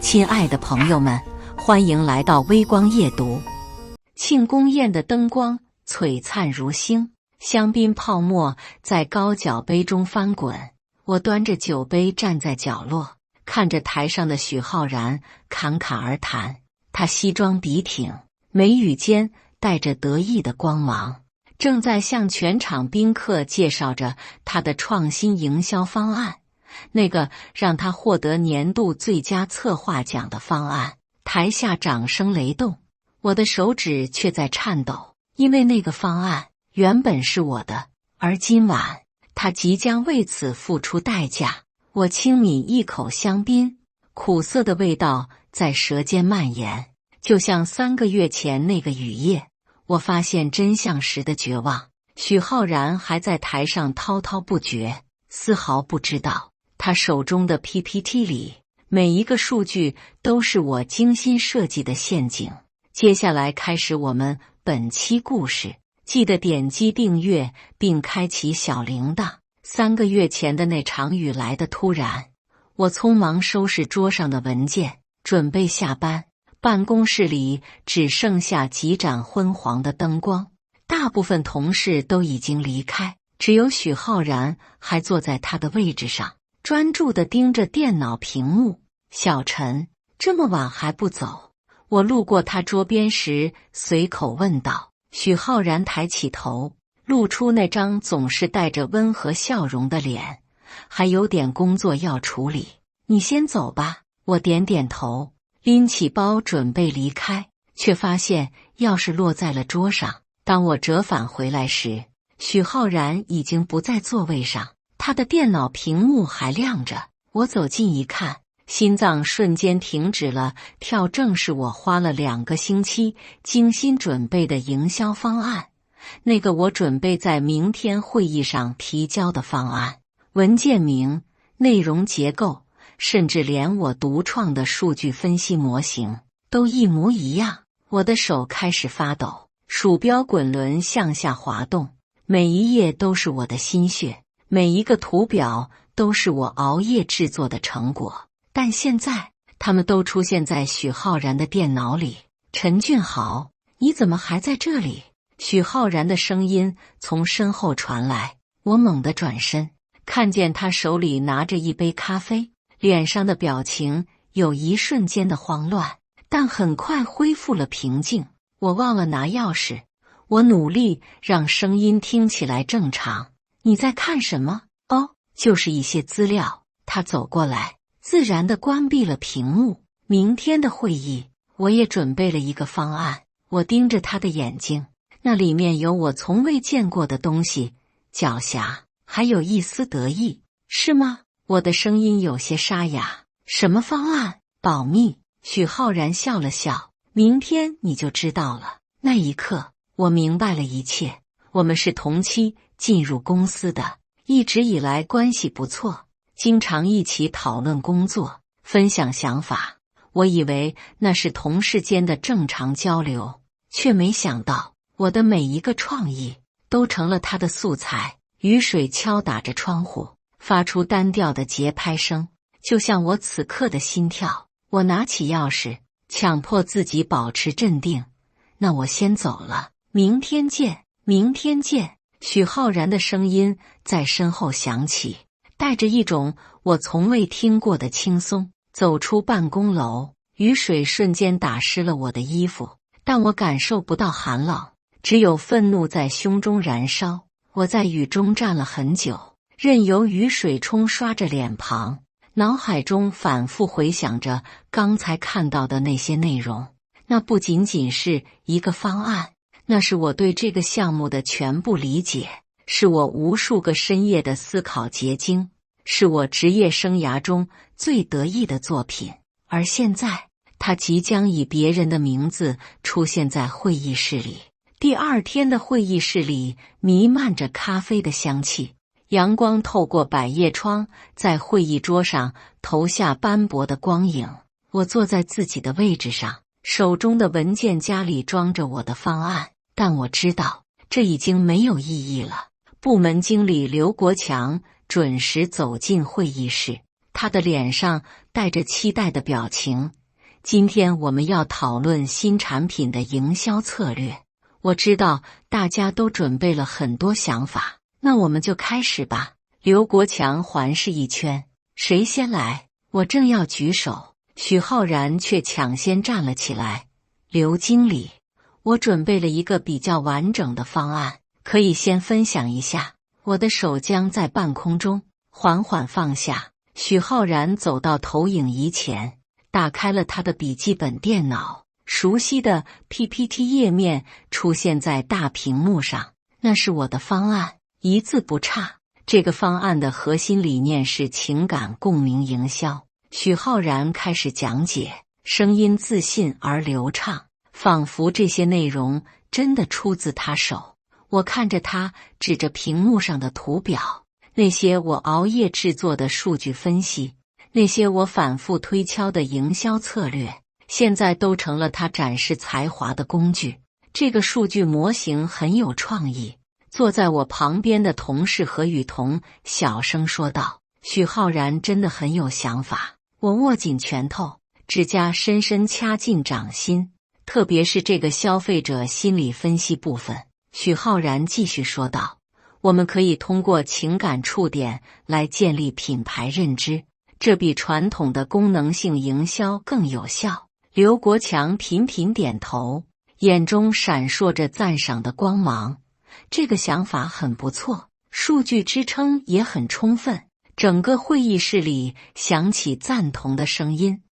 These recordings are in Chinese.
亲爱的朋友们，欢迎来到微光夜读。庆功宴的灯光璀璨如星，香槟泡沫在高脚杯中翻滚。我端着酒杯站在角落，看着台上的许浩然侃侃而谈。他西装笔挺，眉宇间带着得意的光芒，正在向全场宾客介绍着他的创新营销方案。那个让他获得年度最佳策划奖的方案，台下掌声雷动，我的手指却在颤抖，因为那个方案原本是我的，而今晚他即将为此付出代价。我轻抿一口香槟，苦涩的味道在舌尖蔓延，就像3个月前那个雨夜，我发现真相时的绝望。许浩然还在台上滔滔不绝，丝毫不知道他手中的 PPT 里每一个数据都是我精心设计的陷阱。接下来开始我们本期故事，记得点击订阅并开启小铃铛。3个月前的那场雨来得突然，我匆忙收拾桌上的文件，准备下班。办公室里只剩下几盏昏黄的灯光，大部分同事都已经离开，只有许浩然还坐在他的位置上，专注地盯着电脑屏幕。小陈，这么晚还不走？我路过他桌边时随口问道。许浩然抬起头，露出那张总是带着温和笑容的脸，还有点工作要处理。你先走吧。我点点头，拎起包准备离开，却发现钥匙落在了桌上。当我折返回来时，许浩然已经不在座位上，他的电脑屏幕还亮着。我走近一看，心脏瞬间停止了跳，正是我花了2个星期精心准备的营销方案，那个我准备在明天会议上提交的方案。文件名、内容结构，甚至连我独创的数据分析模型都一模一样。我的手开始发抖，鼠标滚轮向下滑动，每一页都是我的心血，每一个图表都是我熬夜制作的成果。但现在他们都出现在许浩然的电脑里。陈俊豪，你怎么还在这里？许浩然的声音从身后传来。我猛地转身，看见他手里拿着一杯咖啡，脸上的表情有一瞬间的慌乱，但很快恢复了平静。我忘了拿钥匙。我努力让声音听起来正常。你在看什么？哦，就是一些资料。他走过来，自然地关闭了屏幕。明天的会议，我也准备了一个方案。我盯着他的眼睛，那里面有我从未见过的东西，狡黠，还有一丝得意。是吗？我的声音有些沙哑。什么方案？保密。许浩然笑了笑。明天你就知道了。那一刻，我明白了一切。我们是同期进入公司的，一直以来关系不错，经常一起讨论工作，分享想法。我以为那是同事间的正常交流，却没想到我的每一个创意都成了他的素材。雨水敲打着窗户，发出单调的节拍声，就像我此刻的心跳。我拿起钥匙，强迫自己保持镇定。那我先走了，明天见，明天见。许浩然的声音在身后响起，带着一种我从未听过的轻松。走出办公楼，雨水瞬间打湿了我的衣服，但我感受不到寒冷，只有愤怒在胸中燃烧。我在雨中站了很久，任由雨水冲刷着脸庞，脑海中反复回想着刚才看到的那些内容。那不仅仅是一个方案，那是我对这个项目的全部理解，是我无数个深夜的思考结晶，是我职业生涯中最得意的作品。而现在，它即将以别人的名字出现在会议室里。第2天的会议室里弥漫着咖啡的香气，阳光透过百叶窗，在会议桌上投下斑驳的光影。我坐在自己的位置上，手中的文件夹里装着我的方案，但我知道这已经没有意义了。部门经理刘国强准时走进会议室，他的脸上带着期待的表情。今天我们要讨论新产品的营销策略。我知道大家都准备了很多想法，那我们就开始吧。刘国强环视一圈，谁先来？我正要举手，许浩然却抢先站了起来。刘经理，我准备了一个比较完整的方案，可以先分享一下。我的手将在半空中缓缓放下，许浩然走到投影仪前，打开了他的笔记本电脑，熟悉的 PPT 页面出现在大屏幕上。那是我的方案，一字不差。这个方案的核心理念是情感共鸣营销。许浩然开始讲解，声音自信而流畅，仿佛这些内容真的出自他手。我看着他指着屏幕上的图表，那些我熬夜制作的数据分析，那些我反复推敲的营销策略，现在都成了他展示才华的工具。这个数据模型很有创意。坐在我旁边的同事何雨桐小声说道：“许浩然真的很有想法。”我握紧拳头，指甲深深掐进掌心，特别是这个消费者心理分析部分。许浩然继续说道：“我们可以通过情感触点来建立品牌认知，这比传统的功能性营销更有效。”刘国强频频点头，眼中闪烁着赞赏的光芒。这个想法很不错，数据支撑也很充分。整个会议室里响起赞同的声音，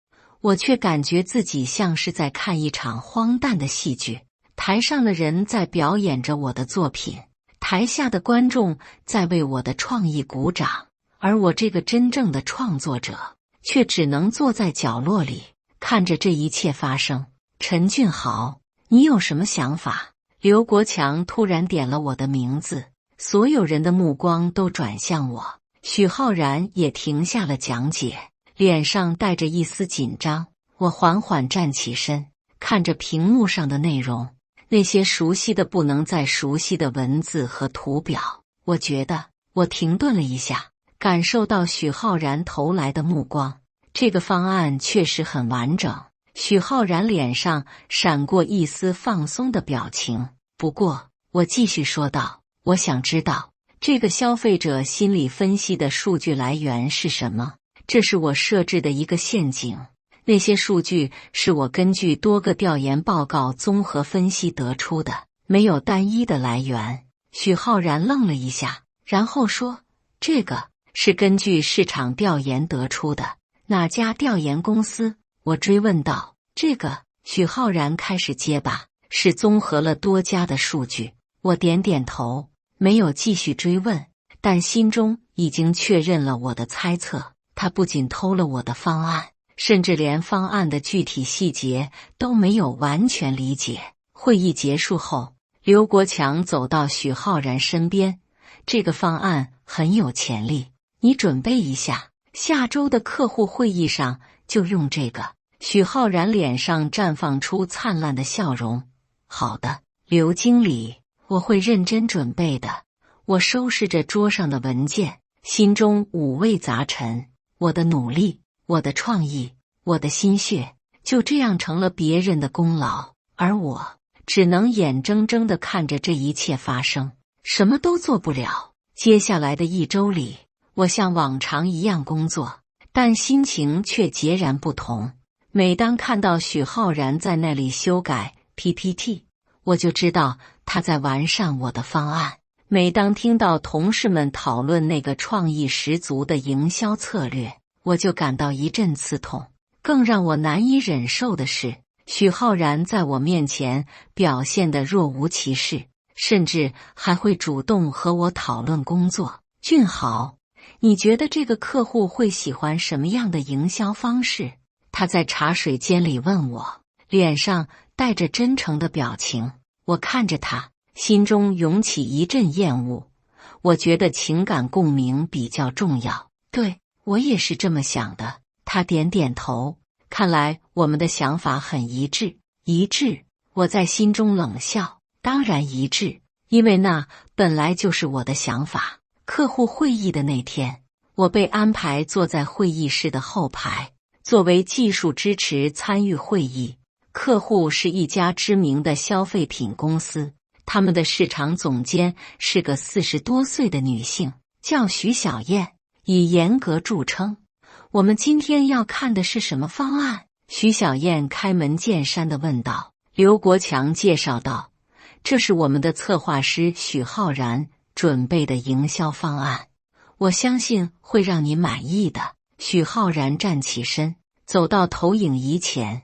我却感觉自己像是在看一场荒诞的戏剧。台上的人在表演着我的作品，台下的观众在为我的创意鼓掌，而我这个真正的创作者却只能坐在角落里，看着这一切发生。陈俊豪，你有什么想法？刘国强突然点了我的名字，所有人的目光都转向我。许浩然也停下了讲解，脸上带着一丝紧张。我缓缓站起身，看着屏幕上的内容，那些熟悉的不能再熟悉的文字和图表。我觉得，我停顿了一下，感受到许浩然投来的目光。这个方案确实很完整。许浩然脸上闪过一丝放松的表情。不过，我继续说道，我想知道这个消费者心理分析的数据来源是什么？这是我设置的一个陷阱。那些数据是我根据多个调研报告综合分析得出的，没有单一的来源。许浩然愣了一下，然后说：“这个是根据市场调研得出的。哪家调研公司？”我追问道。这个，许浩然开始结巴，是综合了多家的数据。我点点头，没有继续追问，但心中已经确认了我的猜测。他不仅偷了我的方案，甚至连方案的具体细节都没有完全理解。会议结束后，刘国强走到许浩然身边，这个方案很有潜力，你准备一下，下周的客户会议上就用这个。许浩然脸上绽放出灿烂的笑容。好的，刘经理，我会认真准备的。我收拾着桌上的文件，心中五味杂陈。我的努力，我的创意，我的心血，就这样成了别人的功劳，而我只能眼睁睁地看着这一切发生，什么都做不了。接下来的一周里，我像往常一样工作，但心情却截然不同。每当看到许浩然在那里修改 PPT， 我就知道他在完善我的方案。每当听到同事们讨论那个创意十足的营销策略，我就感到一阵刺痛。更让我难以忍受的是，许浩然在我面前表现得若无其事，甚至还会主动和我讨论工作。俊豪，你觉得这个客户会喜欢什么样的营销方式？他在茶水间里问我，脸上带着真诚的表情。我看着他，心中涌起一阵厌恶。我觉得情感共鸣比较重要。对，我也是这么想的。他点点头，看来我们的想法很一致。一致？我在心中冷笑。当然一致，因为那本来就是我的想法。客户会议的那天，我被安排坐在会议室的后排，作为技术支持参与会议。客户是一家知名的消费品公司，他们的市场总监是个40多岁的女性，叫徐小燕，以严格著称。我们今天要看的是什么方案？徐小燕开门见山地问道。刘国强介绍道，这是我们的策划师许浩然准备的营销方案，我相信会让你满意的。许浩然站起身，走到投影仪前，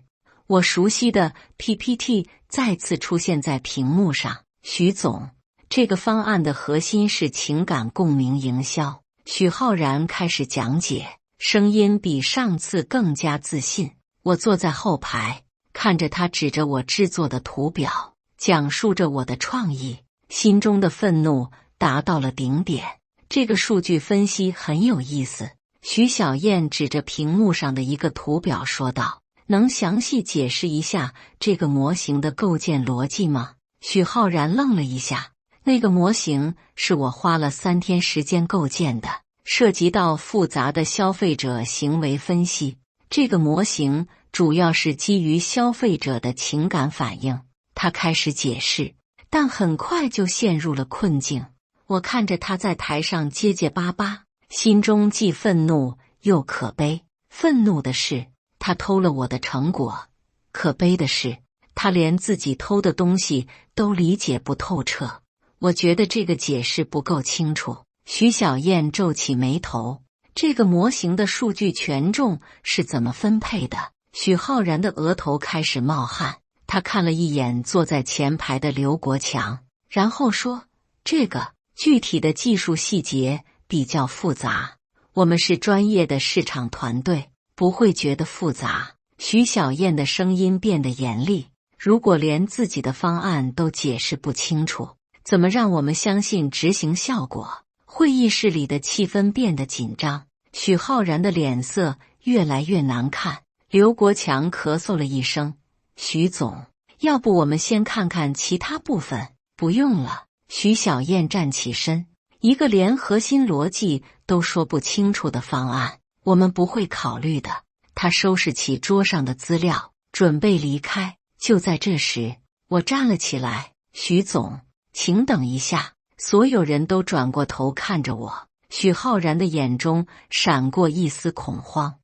我熟悉的 PPT 再次出现在屏幕上。许总，这个方案的核心是情感共鸣营销。许浩然开始讲解，声音比上次更加自信。我坐在后排，看着他指着我制作的图表，讲述着我的创意，心中的愤怒达到了顶点。这个数据分析很有意思。徐小燕指着屏幕上的一个图表说道，能详细解释一下这个模型的构建逻辑吗？许浩然愣了一下，那个模型是我花了3天时间构建的，涉及到复杂的消费者行为分析。这个模型主要是基于消费者的情感反应。他开始解释，但很快就陷入了困境。我看着他在台上结结巴巴，心中既愤怒又可悲。愤怒的是他偷了我的成果，可悲的是他连自己偷的东西都理解不透彻。我觉得这个解释不够清楚。徐小燕皱起眉头，这个模型的数据权重是怎么分配的？许浩然的额头开始冒汗，他看了一眼坐在前排的刘国强，然后说，这个具体的技术细节比较复杂，我们是专业的市场团队，不会觉得复杂。徐小燕的声音变得严厉，如果连自己的方案都解释不清楚，怎么让我们相信执行效果？会议室里的气氛变得紧张，许浩然的脸色越来越难看。刘国强咳嗽了一声，徐总，要不我们先看看其他部分？不用了。徐小燕站起身，一个连核心逻辑都说不清楚的方案，我们不会考虑的。他收拾起桌上的资料，准备离开。就在这时，我站了起来，徐总，请等一下。所有人都转过头看着我，许浩然的眼中闪过一丝恐慌。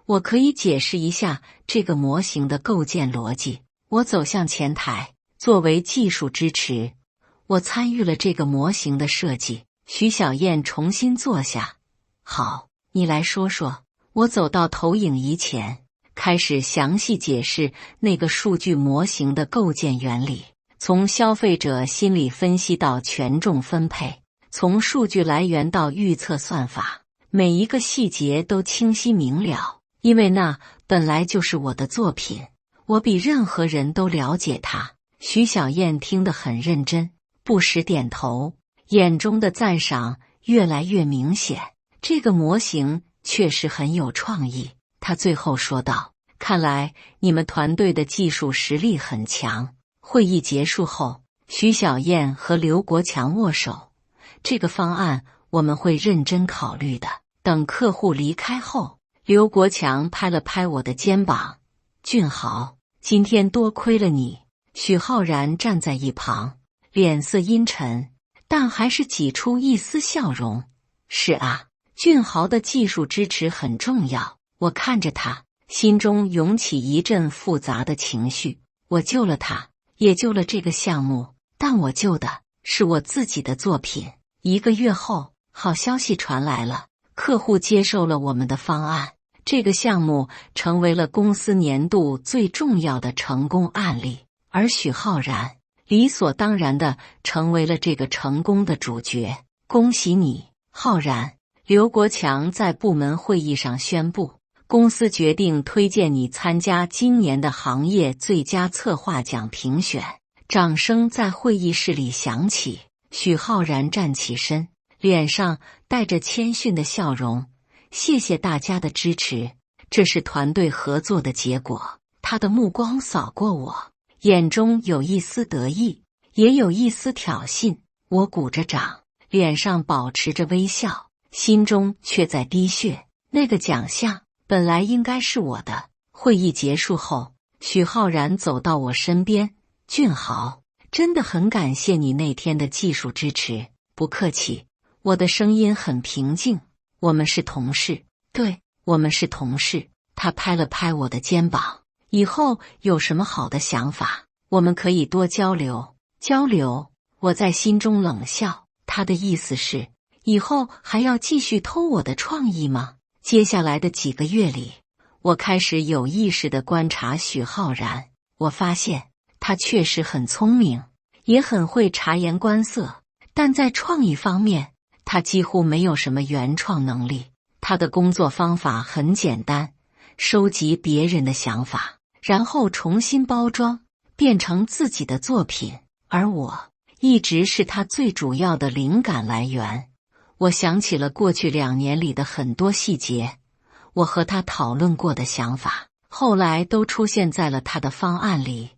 我可以解释一下这个模型的构建逻辑。我走向前台，作为技术支持，我参与了这个模型的设计。徐小燕重新坐下，好，你来说说。我走到投影仪前，开始详细解释那个数据模型的构建原理，从消费者心理分析到权重分配，从数据来源到预测算法，每一个细节都清晰明了。因为那本来就是我的作品，我比任何人都了解它。徐小燕听得很认真，不时点头，眼中的赞赏越来越明显。这个模型确实很有创意，她最后说道，看来你们团队的技术实力很强。会议结束后，徐小燕和刘国强握手，这个方案我们会认真考虑的。等客户离开后，刘国强拍了拍我的肩膀，俊豪，今天多亏了你。许浩然站在一旁，脸色阴沉，但还是挤出一丝笑容。是啊，俊豪的技术支持很重要。我看着他，心中涌起一阵复杂的情绪。我救了他，也救了这个项目，但我救的是我自己的作品。1个月后，好消息传来了，客户接受了我们的方案，这个项目成为了公司年度最重要的成功案例，而许浩然理所当然地成为了这个成功的主角。恭喜你，浩然！刘国强在部门会议上宣布，公司决定推荐你参加今年的行业最佳策划奖评选。掌声在会议室里响起。许浩然站起身，脸上带着谦逊的笑容，谢谢大家的支持，这是团队合作的结果。他的目光扫过我，眼中有一丝得意，也有一丝挑衅。我鼓着掌，脸上保持着微笑，心中却在滴血。那个奖项本来应该是我的。会议结束后，许浩然走到我身边，俊豪，真的很感谢你那天的技术支持。不客气。我的声音很平静。我们是同事。对，我们是同事。他拍了拍我的肩膀。以后有什么好的想法，我们可以多交流。交流？我在心中冷笑。他的意思是，以后还要继续偷我的创意吗？接下来的几个月里，我开始有意识地观察许浩然。我发现他确实很聪明，也很会察言观色，但在创意方面，他几乎没有什么原创能力。他的工作方法很简单，收集别人的想法，然后重新包装，变成自己的作品。而我一直是他最主要的灵感来源。我想起了过去2年里的很多细节，我和他讨论过的想法，后来都出现在了他的方案里。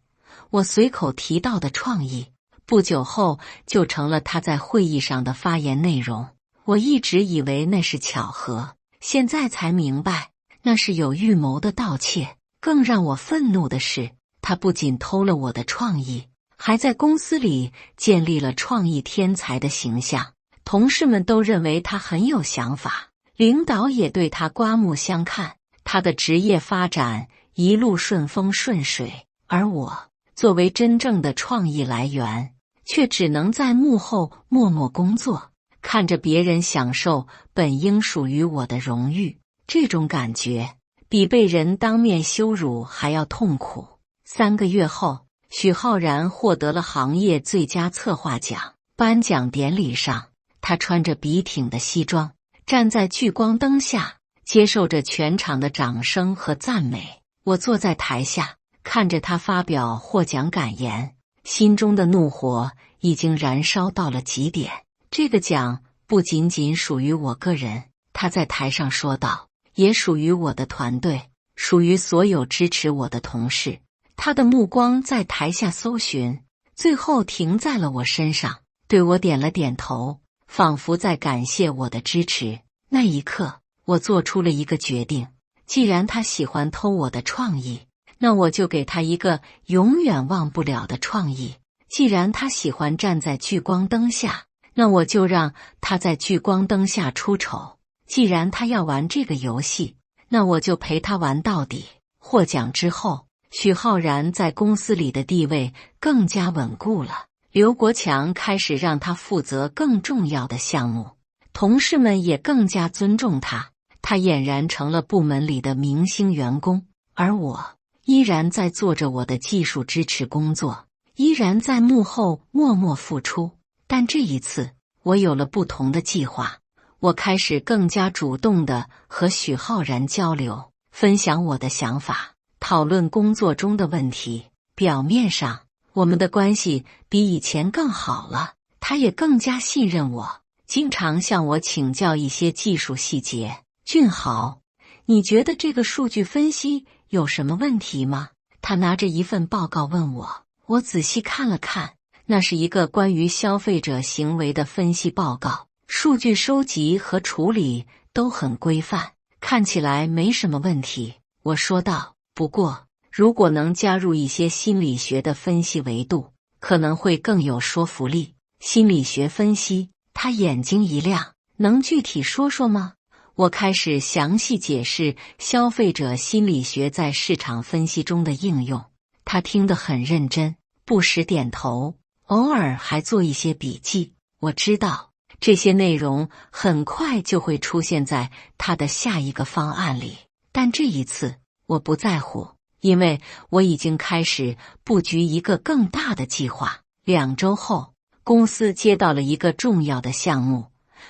我随口提到的创意，不久后就成了他在会议上的发言内容。我一直以为那是巧合，现在才明白那是有预谋的盗窃。更让我愤怒的是，他不仅偷了我的创意，还在公司里建立了创意天才的形象。同事们都认为他很有想法，领导也对他刮目相看。他的职业发展一路顺风顺水，而我作为真正的创意来源，却只能在幕后默默工作，看着别人享受本应属于我的荣誉。这种感觉比被人当面羞辱还要痛苦。3个月后，许浩然获得了行业最佳策划奖。颁奖典礼上，他穿着笔挺的西装，站在聚光灯下，接受着全场的掌声和赞美。我坐在台下，看着他发表获奖感言，心中的怒火已经燃烧到了极点。这个奖不仅仅属于我个人，他在台上说道，也属于我的团队，属于所有支持我的同事。他的目光在台下搜寻，最后停在了我身上，对我点了点头，仿佛在感谢我的支持。那一刻，我做出了一个决定，既然他喜欢偷我的创意，那我就给他一个永远忘不了的创意。既然他喜欢站在聚光灯下，那我就让他在聚光灯下出丑。既然他要玩这个游戏，那我就陪他玩到底。获奖之后，许浩然在公司里的地位更加稳固了。刘国强开始让他负责更重要的项目，同事们也更加尊重他。他俨然成了部门里的明星员工，而我依然在做着我的技术支持工作，依然在幕后默默付出。但这一次，我有了不同的计划。我开始更加主动地和许浩然交流，分享我的想法，讨论工作中的问题。表面上，我们的关系比以前更好了，他也更加信任我，经常向我请教一些技术细节。俊豪，你觉得这个数据分析有什么问题吗？他拿着一份报告问我。我仔细看了看，那是一个关于消费者行为的分析报告，数据收集和处理都很规范，看起来没什么问题。我说道，不过如果能加入一些心理学的分析维度，可能会更有说服力。心理学分析？他眼睛一亮，能具体说说吗？我开始详细解释消费者心理学在市场分析中的应用。他听得很认真，不时点头，偶尔还做一些笔记。我知道这些内容很快就会出现在他的下一个方案里，但这一次我不在乎，因为我已经开始布局一个更大的计划。2周后，公司接到了一个重要的项目，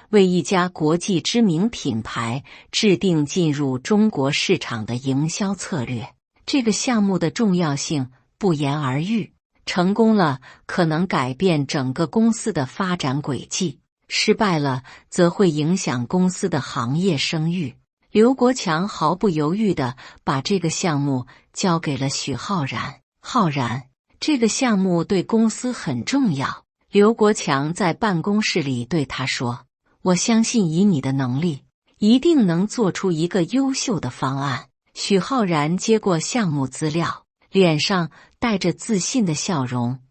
为一家国际知名品牌制定进入中国市场的营销策略。这个项目的重要性不言而喻，成功了可能改变整个公司的发展轨迹，失败了则会影响公司的行业声誉。刘国强毫不犹豫地把这个项目交给了许浩然。浩然，这个项目对公司很重要。刘国强在办公室里对他说，我相信以你的能力，一定能做出一个优秀的方案。许浩然接过项目资料，脸上带着自信的笑容。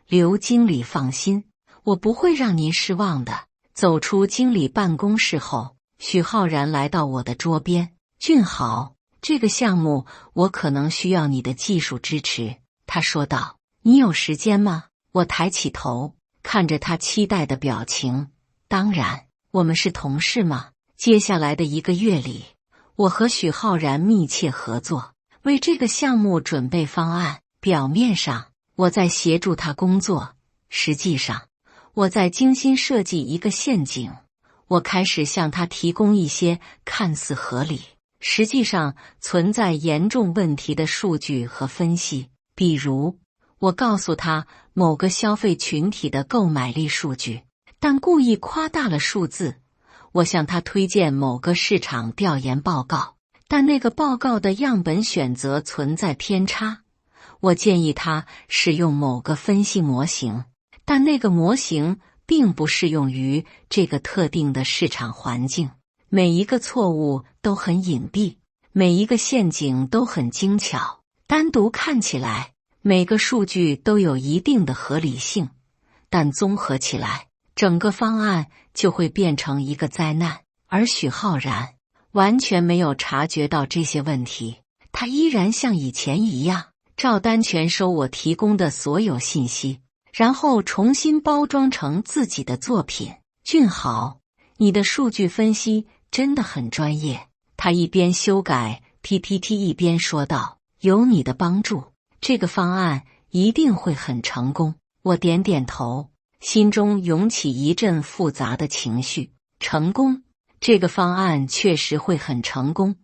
刘经理放心，我不会让您失望的。走出经理办公室后，许浩然来到我的桌边。俊豪，这个项目我可能需要你的技术支持，他说道。你有时间吗？我抬起头，看着他期待的表情。当然，我们是同事嘛。接下来的1个月里，我和许浩然密切合作，为这个项目准备方案。表面上，我在协助他工作，实际上，我在精心设计一个陷阱。我开始向他提供一些看似合理，实际上存在严重问题的数据和分析。比如，我告诉他某个消费群体的购买力数据，但故意夸大了数字。我向他推荐某个市场调研报告，但那个报告的样本选择存在偏差。我建议他使用某个分析模型，但那个模型并不适用于这个特定的市场环境。每一个错误都很隐蔽，每一个陷阱都很精巧。单独看起来，每个数据都有一定的合理性，但综合起来，整个方案就会变成一个灾难。而许浩然完全没有察觉到这些问题，他依然像以前一样，照单全收我提供的所有信息，然后重新包装成自己的作品。俊豪，你的数据分析真的很专业。他一边修改 PPT 一边说道，有你的帮助，这个方案一定会很成功。我点点头，心中涌起一阵复杂的情绪。成功，这个方案确实会很成功，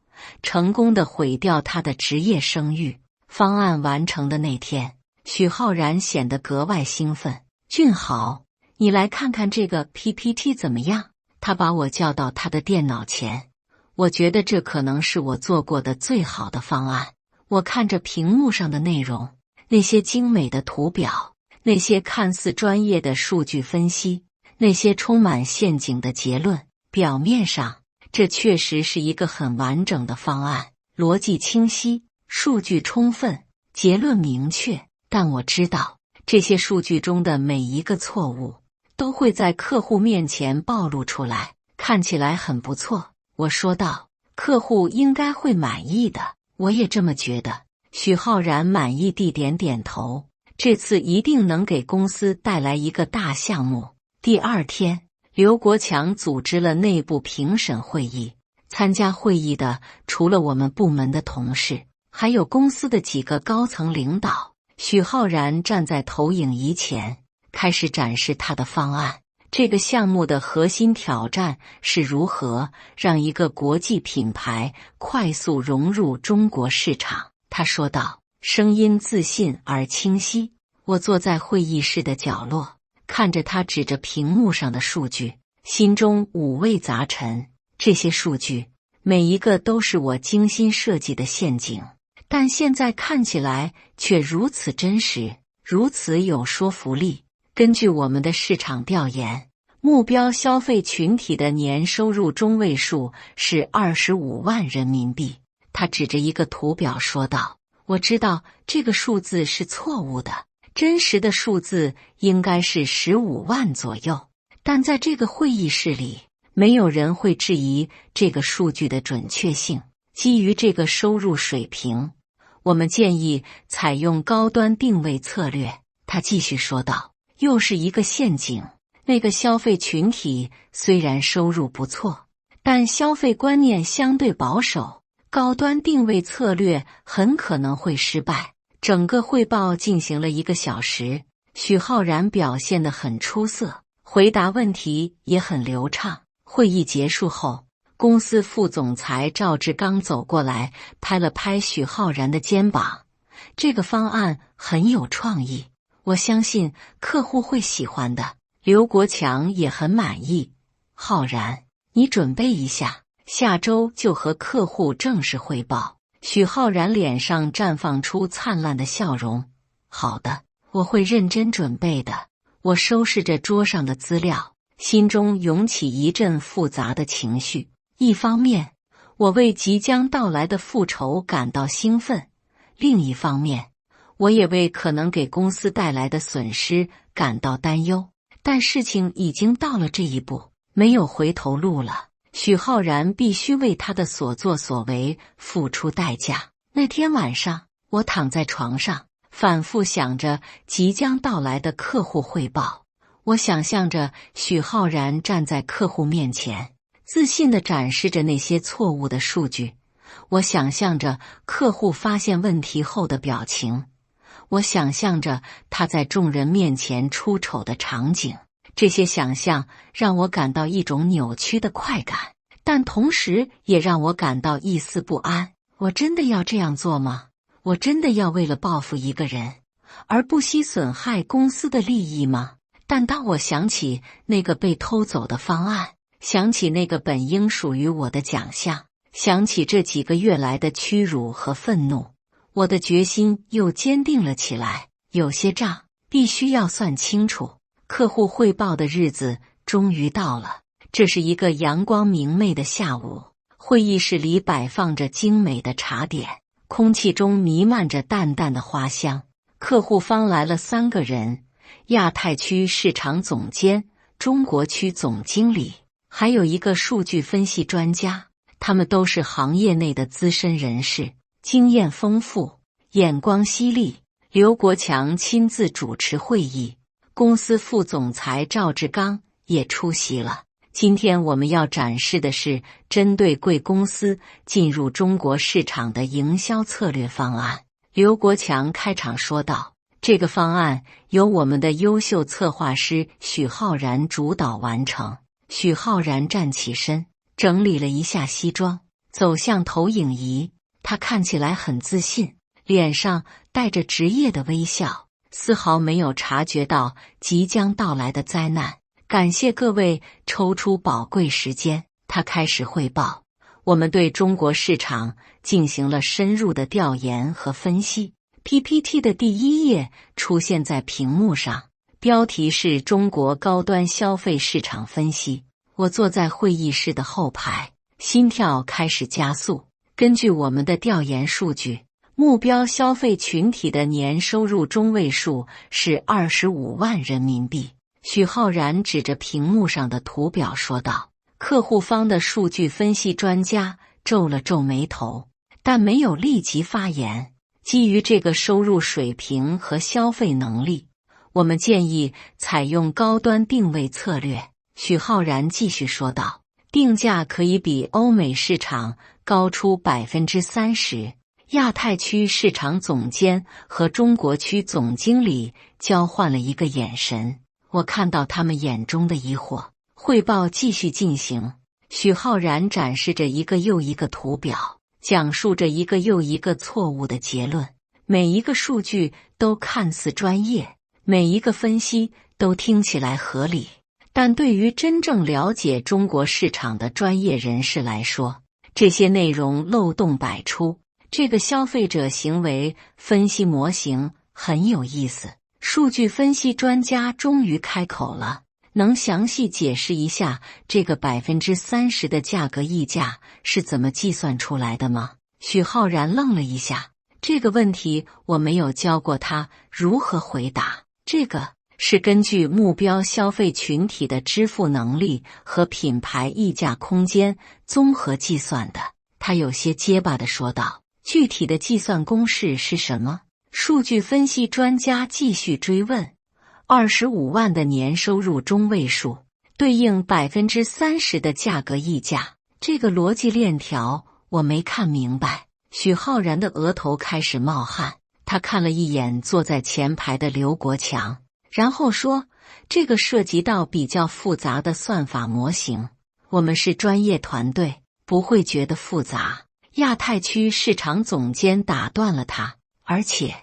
成功的毁掉他的职业声誉。方案完成的那天，许浩然显得格外兴奋。俊豪，你来看看这个 PPT 怎么样？他把我叫到他的电脑前。我觉得这可能是我做过的最好的方案。我看着屏幕上的内容，那些精美的图表，那些看似专业的数据分析，那些充满陷阱的结论。表面上，这确实是一个很完整的方案，逻辑清晰，数据充分，结论明确。但我知道，这些数据中的每一个错误都会在客户面前暴露出来。看起来很不错，我说道，客户应该会满意的。我也这么觉得。许浩然满意地点点头，这次一定能给公司带来一个大项目。第2天，刘国强组织了内部评审会议。参加会议的除了我们部门的同事，还有公司的几个高层领导。许浩然站在投影仪前，开始展示他的方案。这个项目的核心挑战是如何让一个国际品牌快速融入中国市场。他说道，声音自信而清晰。我坐在会议室的角落，看着他指着屏幕上的数据，心中五味杂陈。这些数据每一个都是我精心设计的陷阱，但现在看起来却如此真实，如此有说服力。根据我们的市场调研，目标消费群体的年收入中位数是25万人民币。他指着一个图表说道，我知道这个数字是错误的，真实的数字应该是15万左右。但在这个会议室里，没有人会质疑这个数据的准确性。基于这个收入水平，我们建议采用高端定位策略。他继续说道，又是一个陷阱。那个消费群体虽然收入不错，但消费观念相对保守，高端定位策略很可能会失败。整个汇报进行了1个小时，许浩然表现得很出色，回答问题也很流畅。会议结束后，公司副总裁赵志刚走过来，拍了拍许浩然的肩膀。这个方案很有创意，我相信客户会喜欢的。刘国强也很满意。浩然，你准备一下，下周就和客户正式汇报。许浩然脸上绽放出灿烂的笑容。好的，我会认真准备的。我收拾着桌上的资料，心中涌起一阵复杂的情绪。一方面，我为即将到来的复仇感到兴奋；另一方面，我也为可能给公司带来的损失感到担忧。但事情已经到了这一步，没有回头路了。许浩然必须为他的所作所为付出代价。那天晚上，我躺在床上，反复想着即将到来的客户汇报。我想象着许浩然站在客户面前，自信地展示着那些错误的数据。我想象着客户发现问题后的表情。我想象着他在众人面前出丑的场景。这些想象让我感到一种扭曲的快感，但同时也让我感到一丝不安。我真的要这样做吗？我真的要为了报复一个人，而不惜损害公司的利益吗？但当我想起那个被偷走的方案，想起那个本应属于我的奖项，想起这几个月来的屈辱和愤怒，我的决心又坚定了起来。有些账必须要算清楚。客户汇报的日子终于到了。这是一个阳光明媚的下午，会议室里摆放着精美的茶点，空气中弥漫着淡淡的花香。客户方来了3个人：亚太区市场总监、中国区总经理，还有一个数据分析专家。他们都是行业内的资深人士，经验丰富，眼光犀利。刘国强亲自主持会议，公司副总裁赵志刚也出席了。今天我们要展示的是针对贵公司进入中国市场的营销策略方案。刘国强开场说道，这个方案由我们的优秀策划师许浩然主导完成。许浩然站起身，整理了一下西装，走向投影仪。他看起来很自信，脸上带着职业的微笑，丝毫没有察觉到即将到来的灾难。感谢各位抽出宝贵时间。他开始汇报，我们对中国市场进行了深入的调研和分析。PPT 的第1页出现在屏幕上，标题是中国高端消费市场分析。我坐在会议室的后排，心跳开始加速。根据我们的调研数据，目标消费群体的年收入中位数是25万人民币。许浩然指着屏幕上的图表说道。客户方的数据分析专家皱了皱眉头，但没有立即发言。基于这个收入水平和消费能力，我们建议采用高端定位策略。许浩然继续说道，定价可以比欧美市场高出 30%。亚太区市场总监和中国区总经理交换了一个眼神，我看到他们眼中的疑惑。汇报继续进行，许浩然展示着一个又一个图表，讲述着一个又一个错误的结论。每一个数据都看似专业，每一个分析都听起来合理，但对于真正了解中国市场的专业人士来说，这些内容漏洞百出。这个消费者行为分析模型很有意思。数据分析专家终于开口了，能详细解释一下这个 30% 的价格溢价是怎么计算出来的吗？许浩然愣了一下，这个问题我没有教过他如何回答。这个是根据目标消费群体的支付能力和品牌溢价空间综合计算的。他有些结巴地说道，具体的计算公式是什么？数据分析专家继续追问。25万的年收入中位数对应 30% 的价格溢价，这个逻辑链条我没看明白。许浩然的额头开始冒汗，他看了一眼坐在前排的刘国强，然后说，这个涉及到比较复杂的算法模型，我们是专业团队，不会觉得复杂。亚太区市场总监打断了他，而且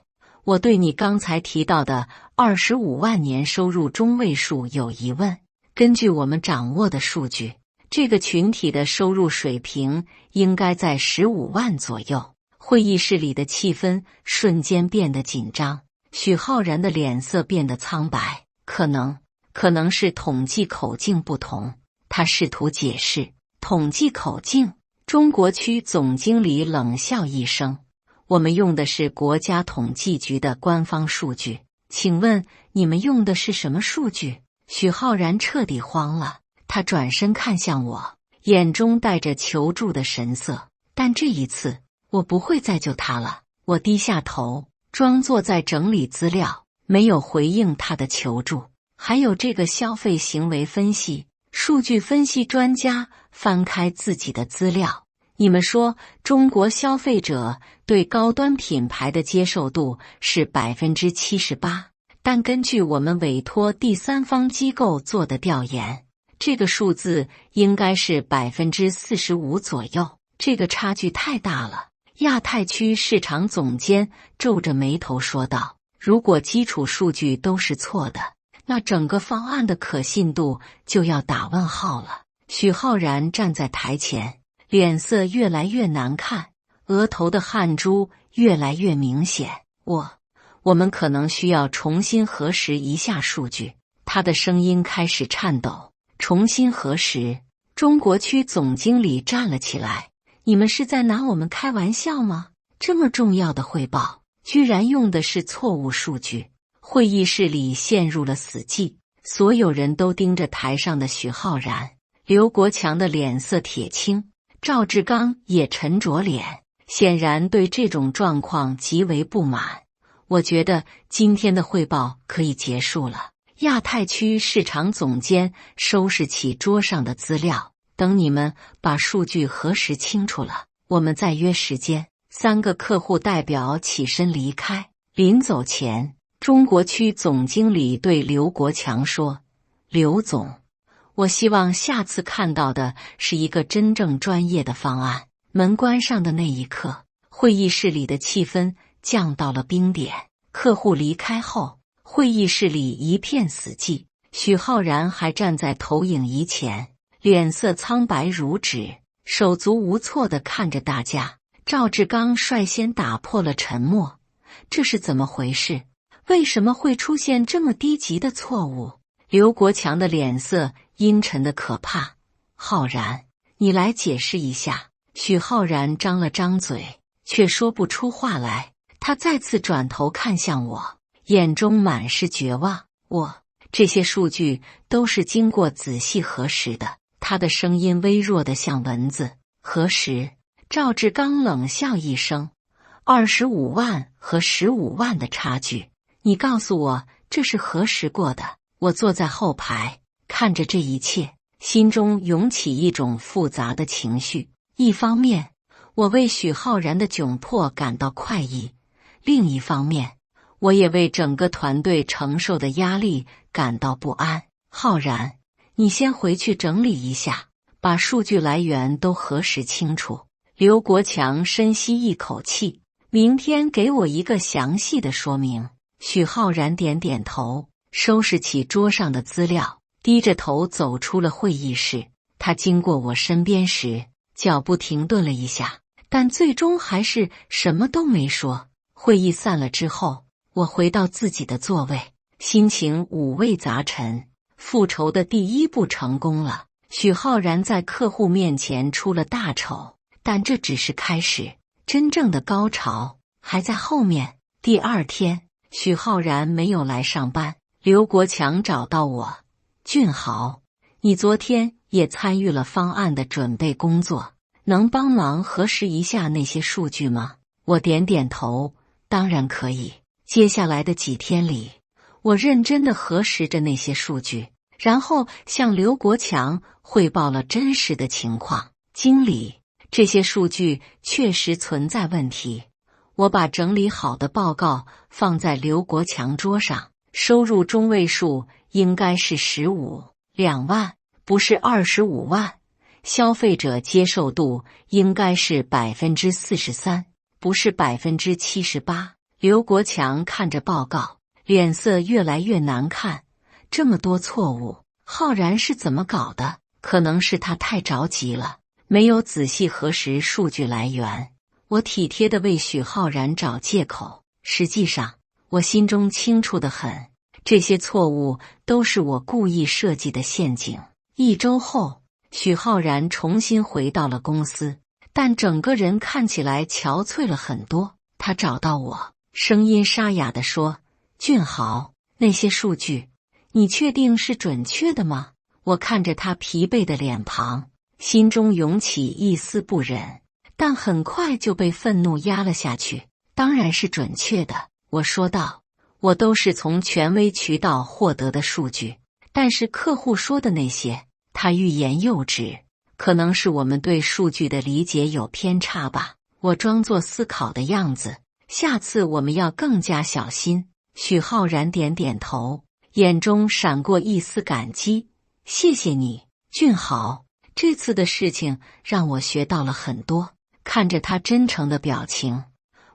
我对你刚才提到的25万年收入中位数有疑问。根据我们掌握的数据，这个群体的收入水平应该在15万左右。会议室里的气氛瞬间变得紧张，许浩然的脸色变得苍白。可能可能是统计口径不同。他试图解释统计口径。中国区总经理冷笑一声：“我们用的是国家统计局的官方数据，请问你们用的是什么数据？”许浩然彻底慌了，他转身看向我，眼中带着求助的神色。但这一次，我不会再救他了。我低下头，装作在整理资料，没有回应他的求助。还有这个消费行为分析数据分析专家翻开自己的资料，你们说中国消费者对高端品牌的接受度是 78%， 但根据我们委托第三方机构做的调研，这个数字应该是 45% 左右，这个差距太大了。亚太区市场总监皱着眉头说道：“如果基础数据都是错的，那整个方案的可信度就要打问号了。”许浩然站在台前，脸色越来越难看，额头的汗珠越来越明显。我们可能需要重新核实一下数据。他的声音开始颤抖。重新核实？中国区总经理站了起来。你们是在拿我们开玩笑吗？这么重要的汇报，居然用的是错误数据。会议室里陷入了死寂，所有人都盯着台上的许浩然。刘国强的脸色铁青，赵志刚也沉着脸，显然对这种状况极为不满。我觉得今天的汇报可以结束了。亚太区市场总监收拾起桌上的资料，等你们把数据核实清楚了，我们再约时间。3个客户代表起身离开，临走前，中国区总经理对刘国强说：“刘总，我希望下次看到的是一个真正专业的方案。”门关上的那一刻，会议室里的气氛降到了冰点。客户离开后，会议室里一片死寂。许浩然还站在投影仪前，脸色苍白如纸，手足无措地看着大家。赵志刚率先打破了沉默：“这是怎么回事？为什么会出现这么低级的错误？”刘国强的脸色阴沉的可怕：“浩然，你来解释一下。”许浩然张了张嘴，却说不出话来。他再次转头看向我，眼中满是绝望。这些数据都是经过仔细核实的。他的声音微弱得像蚊子。核实？赵志刚冷笑一声：“25万和15万的差距，你告诉我这是核实过的？”我坐在后排，看着这一切，心中涌起一种复杂的情绪。一方面，我为许浩然的窘迫感到快意；另一方面，我也为整个团队承受的压力感到不安。浩然，你先回去整理一下，把数据来源都核实清楚。刘国强深吸一口气，明天给我一个详细的说明。许浩然点点头，收拾起桌上的资料，低着头走出了会议室。他经过我身边时，脚步停顿了一下，但最终还是什么都没说。会议散了之后，我回到自己的座位，心情五味杂陈。复仇的第一步成功了，许浩然在客户面前出了大丑，但这只是开始，真正的高潮还在后面。第二天，许浩然没有来上班，刘国强找到我：“俊豪，你昨天也参与了方案的准备工作，能帮忙核实一下那些数据吗？”我点点头：“当然可以。”接下来的几天里，我认真地核实着那些数据，然后向刘国强汇报了真实的情况。经理，这些数据确实存在问题。我把整理好的报告放在刘国强桌上，收入中位数应该是2万，不是25万。消费者接受度应该是 43%， 不是 78%。刘国强看着报告，脸色越来越难看。这么多错误，浩然是怎么搞的？可能是他太着急了，没有仔细核实数据来源。我体贴地为许浩然找借口，实际上我心中清楚得很，这些错误都是我故意设计的陷阱。1周后，许浩然重新回到了公司，但整个人看起来憔悴了很多。他找到我，声音沙哑地说：“俊豪，那些数据，你确定是准确的吗？”我看着他疲惫的脸庞，心中涌起一丝不忍，但很快就被愤怒压了下去。当然是准确的，我说道。我都是从权威渠道获得的数据，但是客户说的那些，他欲言又止。可能是我们对数据的理解有偏差吧。我装作思考的样子。下次我们要更加小心。许浩然点点头，眼中闪过一丝感激。谢谢你，俊豪。这次的事情让我学到了很多。看着他真诚的表情，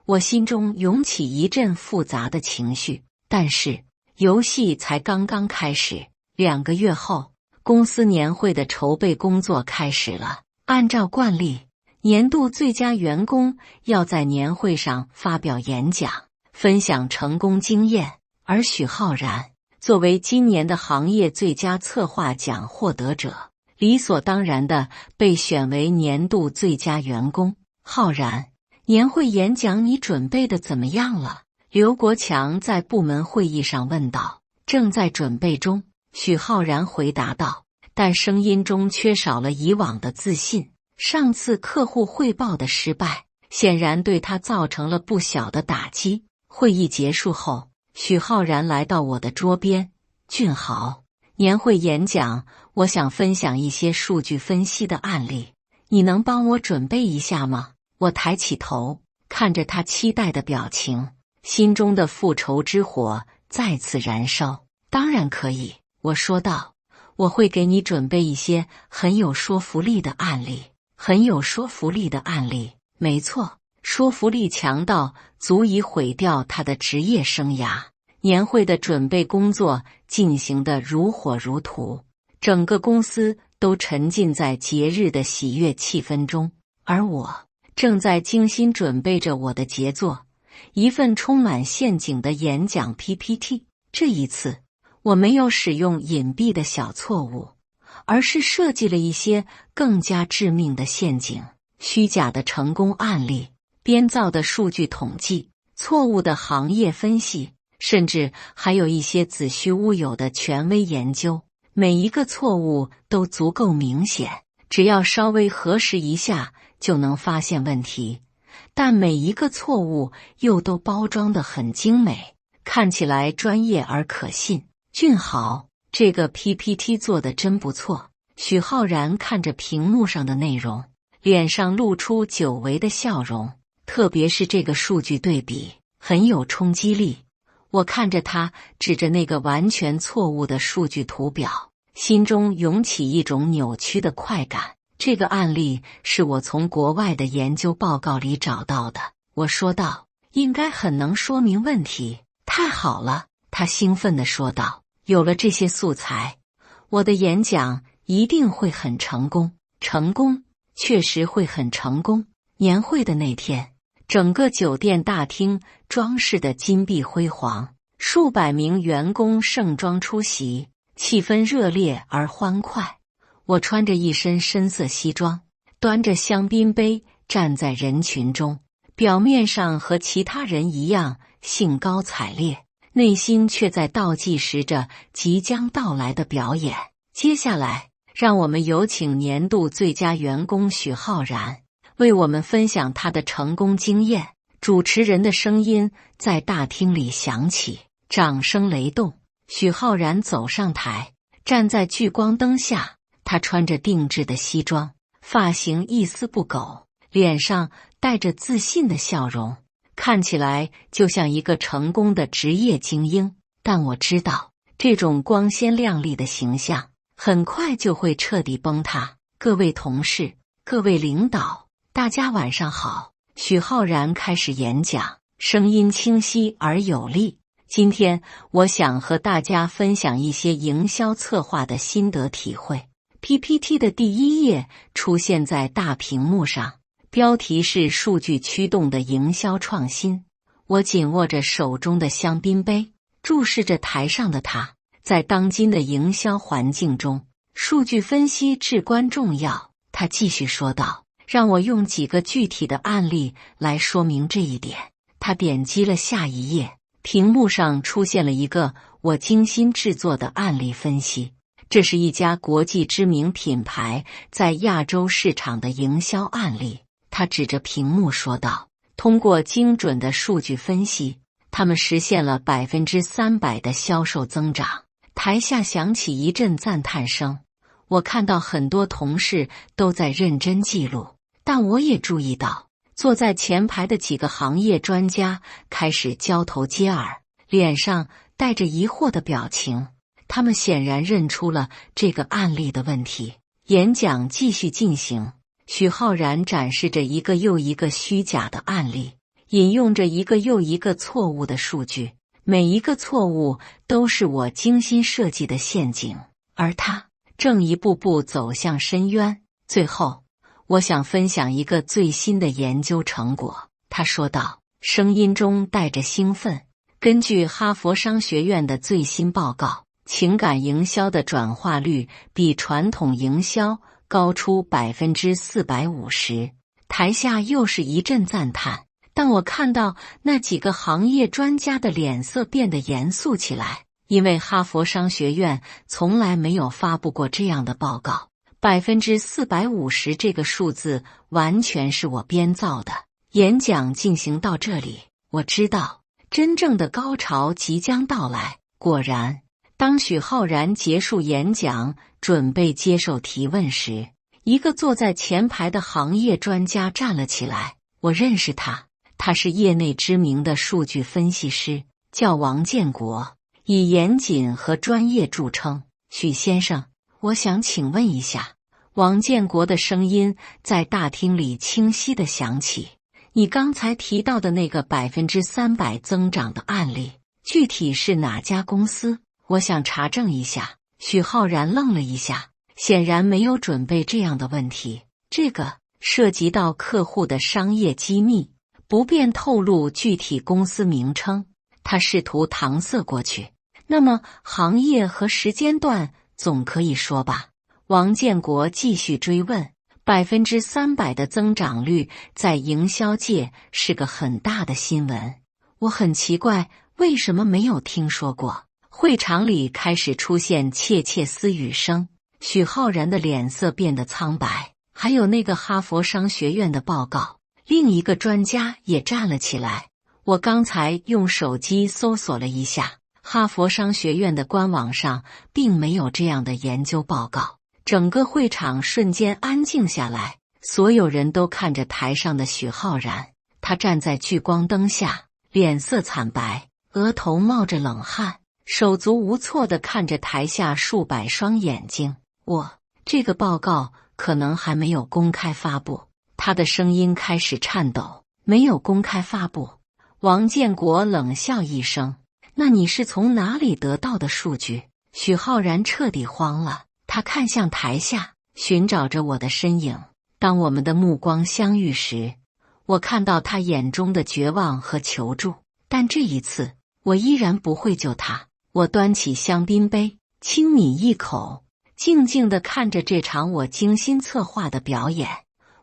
我心中涌起一阵复杂的情绪。但是游戏才刚刚开始。2个月后，公司年会的筹备工作开始了。按照惯例，年度最佳员工要在年会上发表演讲，分享成功经验，而许浩然作为今年的行业最佳策划奖获得者，理所当然地被选为年度最佳员工。浩然，年会演讲你准备的怎么样了？刘国强在部门会议上问道。正在准备中，许浩然回答道，但声音中缺少了以往的自信。上次客户汇报的失败，显然对他造成了不小的打击。会议结束后，许浩然来到我的桌边。俊豪，年会演讲，我想分享一些数据分析的案例，你能帮我准备一下吗？我抬起头，看着他期待的表情，心中的复仇之火再次燃烧。当然可以，我说道，我会给你准备一些很有说服力的案例。很有说服力的案例，没错，说服力强到足以毁掉他的职业生涯。年会的准备工作进行得如火如荼，整个公司都沉浸在节日的喜悦气氛中，而我正在精心准备着我的杰作，一份充满陷阱的演讲 PPT。 这一次，我没有使用隐蔽的小错误，而是设计了一些更加致命的陷阱，虚假的成功案例，编造的数据统计，错误的行业分析，甚至还有一些子虚乌有的权威研究。每一个错误都足够明显，只要稍微核实一下就能发现问题，但每一个错误又都包装得很精美，看起来专业而可信。俊豪，这个 PPT 做得真不错。许浩然看着屏幕上的内容，脸上露出久违的笑容，特别是这个数据对比，很有冲击力。我看着他指着那个完全错误的数据图表，心中涌起一种扭曲的快感。这个案例是我从国外的研究报告里找到的，我说道，应该很能说明问题。太好了，他兴奋地说道，有了这些素材，我的演讲一定会很成功。成功，确实会很成功。年会的那天，整个酒店大厅装饰得金碧辉煌，数百名员工盛装出席，气氛热烈而欢快。我穿着一身深色西装，端着香槟杯站在人群中，表面上和其他人一样兴高采烈，内心却在倒计时着即将到来的表演。接下来，让我们有请年度最佳员工许浩然为我们分享他的成功经验。主持人的声音在大厅里响起，掌声雷动。许浩然走上台，站在聚光灯下，他穿着定制的西装，发型一丝不苟，脸上带着自信的笑容，看起来就像一个成功的职业精英。但我知道，这种光鲜亮丽的形象很快就会彻底崩塌。各位同事，各位领导，大家晚上好。许浩然开始演讲，声音清晰而有力。今天我想和大家分享一些营销策划的心得体会。PPT 的第1页出现在大屏幕上，标题是数据驱动的营销创新。我紧握着手中的香槟杯，注视着台上的他。在当今的营销环境中，数据分析至关重要。他继续说道，让我用几个具体的案例来说明这一点。他点击了下一页，屏幕上出现了一个我精心制作的案例分析。这是一家国际知名品牌在亚洲市场的营销案例。他指着屏幕说道，通过精准的数据分析，他们实现了300%的销售增长。台下响起一阵赞叹声。我看到很多同事都在认真记录，但我也注意到，坐在前排的几个行业专家开始交头接耳，脸上带着疑惑的表情。他们显然认出了这个案例的问题。演讲继续进行，许浩然展示着一个又一个虚假的案例，引用着一个又一个错误的数据。每一个错误都是我精心设计的陷阱，而他正一步步走向深渊。最后，我想分享一个最新的研究成果，他说道，声音中带着兴奋。根据哈佛商学院的最新报告，情感营销的转化率比传统营销高出450%。台下又是一阵赞叹。但我看到那几个行业专家的脸色变得严肃起来，因为哈佛商学院从来没有发布过这样的报告。450%这个数字完全是我编造的。演讲进行到这里，我知道真正的高潮即将到来。果然，当许浩然结束演讲，准备接受提问时，一个坐在前排的行业专家站了起来。我认识他。他是业内知名的数据分析师，叫王建国，以严谨和专业著称。许先生，我想请问一下。王建国的声音在大厅里清晰地响起。你刚才提到的那个300%增长的案例，具体是哪家公司？我想查证一下。许浩然愣了一下，显然没有准备这样的问题。这个涉及到客户的商业机密，不便透露具体公司名称。他试图搪塞过去。那么行业和时间段总可以说吧？王建国继续追问。300%的增长率在营销界是个很大的新闻。我很奇怪，为什么没有听说过？会场里开始出现窃窃私语声。许浩然的脸色变得苍白。还有那个哈佛商学院的报告。另一个专家也站了起来。我刚才用手机搜索了一下，哈佛商学院的官网上并没有这样的研究报告。整个会场瞬间安静下来，所有人都看着台上的许浩然。他站在聚光灯下，脸色惨白，额头冒着冷汗，手足无措地看着台下数百双眼睛。这个报告可能还没有公开发布。他的声音开始颤抖。没有公开发布。王建国冷笑一声。那你是从哪里得到的数据？许浩然彻底慌了。他看向台下，寻找着我的身影。当我们的目光相遇时，我看到他眼中的绝望和求助。但这一次，我依然不会救他。我端起香槟杯，轻抿一口，静静地看着这场我精心策划的表演。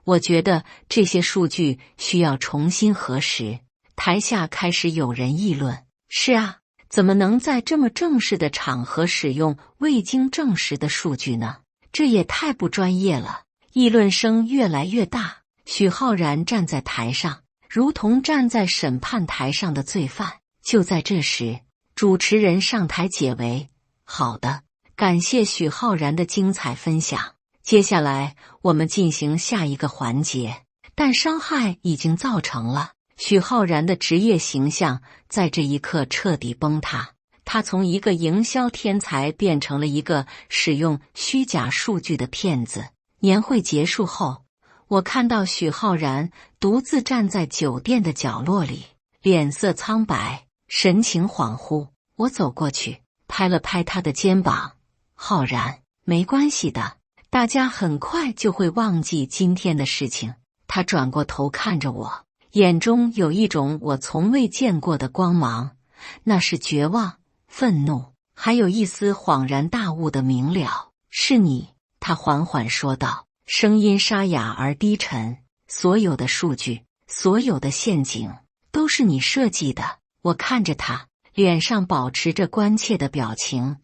我觉得这些数据需要重新核实。台下开始有人议论。是啊，怎么能在这么正式的场合使用未经证实的数据呢？这也太不专业了。议论声越来越大。许浩然站在台上，如同站在审判台上的罪犯。就在这时，主持人上台解围。好的，感谢许浩然的精彩分享。接下来我们进行下一个环节。但伤害已经造成了。许浩然的职业形象在这一刻彻底崩塌。他从一个营销天才变成了一个使用虚假数据的骗子。年会结束后，我看到许浩然独自站在酒店的角落里，脸色苍白，神情恍惚。我走过去，拍了拍他的肩膀。浩然，没关系的，大家很快就会忘记今天的事情。他转过头看着我，眼中有一种我从未见过的光芒，那是绝望，愤怒，还有一丝恍然大悟的明了。是你，他缓缓说道，声音沙哑而低沉。所有的数据，所有的陷阱，都是你设计的。我看着他，脸上保持着关切的表情。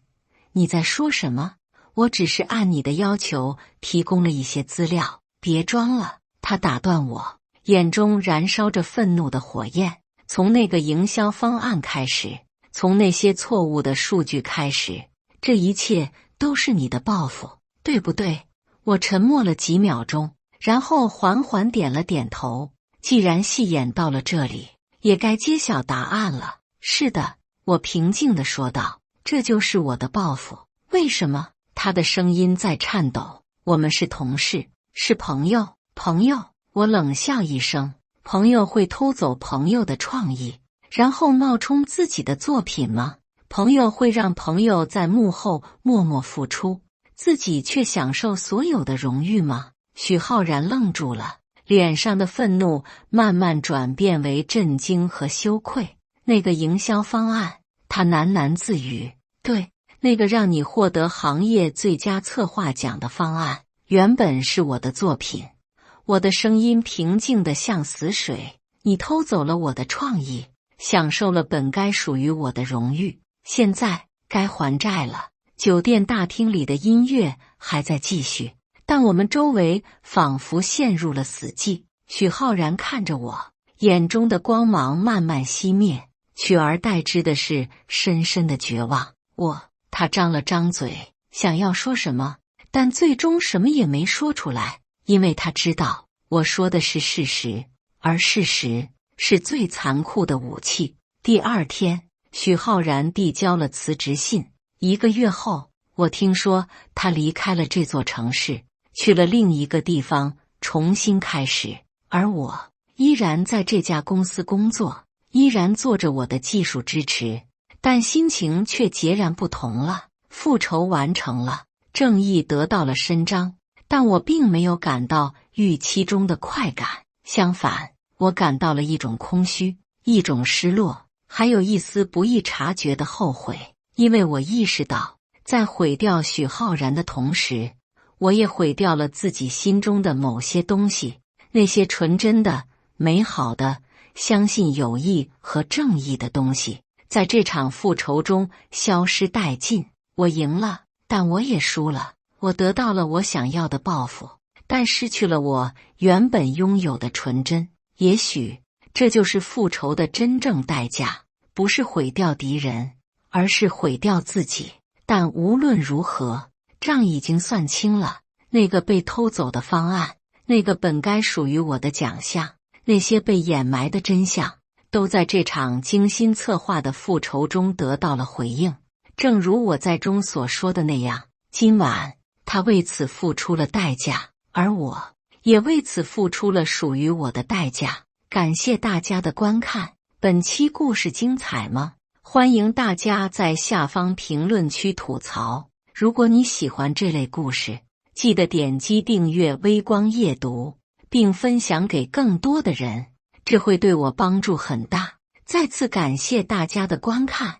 你在说什么？我只是按你的要求提供了一些资料。别装了，他打断我，眼中燃烧着愤怒的火焰。从那个营销方案开始，从那些错误的数据开始，这一切都是你的报复，对不对？我沉默了几秒钟，然后缓缓点了点头。既然戏演到了这里，也该揭晓答案了。是的，我平静地说道，这就是我的报复。为什么？他的声音在颤抖。我们是同事，是朋友。朋友？我冷笑一声。朋友会偷走朋友的创意，然后冒充自己的作品吗？朋友会让朋友在幕后默默付出，自己却享受所有的荣誉吗？许浩然愣住了，脸上的愤怒慢慢转变为震惊和羞愧。那个营销方案，他喃喃自语，对，那个让你获得行业最佳策划奖的方案，原本是我的作品。我的声音平静得像死水。你偷走了我的创意，享受了本该属于我的荣誉，现在该还债了。酒店大厅里的音乐还在继续，但我们周围仿佛陷入了死寂。许浩然看着我，眼中的光芒慢慢熄灭，取而代之的是深深的绝望。他张了张嘴，想要说什么，但最终什么也没说出来，因为他知道我说的是事实，而事实是最残酷的武器。第二天，许浩然递交了辞职信。1个月后，我听说他离开了这座城市，去了另一个地方重新开始，而我依然在这家公司工作，依然做着我的技术支持，但心情却截然不同了。复仇完成了，正义得到了伸张，但我并没有感到预期中的快感，相反，我感到了一种空虚，一种失落，还有一丝不易察觉的后悔。因为我意识到，在毁掉许浩然的同时，我也毁掉了自己心中的某些东西，那些纯真的、美好的、相信友谊和正义的东西，在这场复仇中消失殆尽。我赢了，但我也输了。我得到了我想要的报复，但失去了我原本拥有的纯真。也许这就是复仇的真正代价，不是毁掉敌人，而是毁掉自己。但无论如何，账已经算清了。那个被偷走的方案，那个本该属于我的奖项，那些被掩埋的真相，都在这场精心策划的复仇中得到了回应。正如我在中所说的那样，今晚他为此付出了代价，而我也为此付出了属于我的代价。感谢大家的观看，本期故事精彩吗？欢迎大家在下方评论区吐槽。如果你喜欢这类故事，记得点击订阅微光夜读，并分享给更多的人，这会对我帮助很大。再次感谢大家的观看。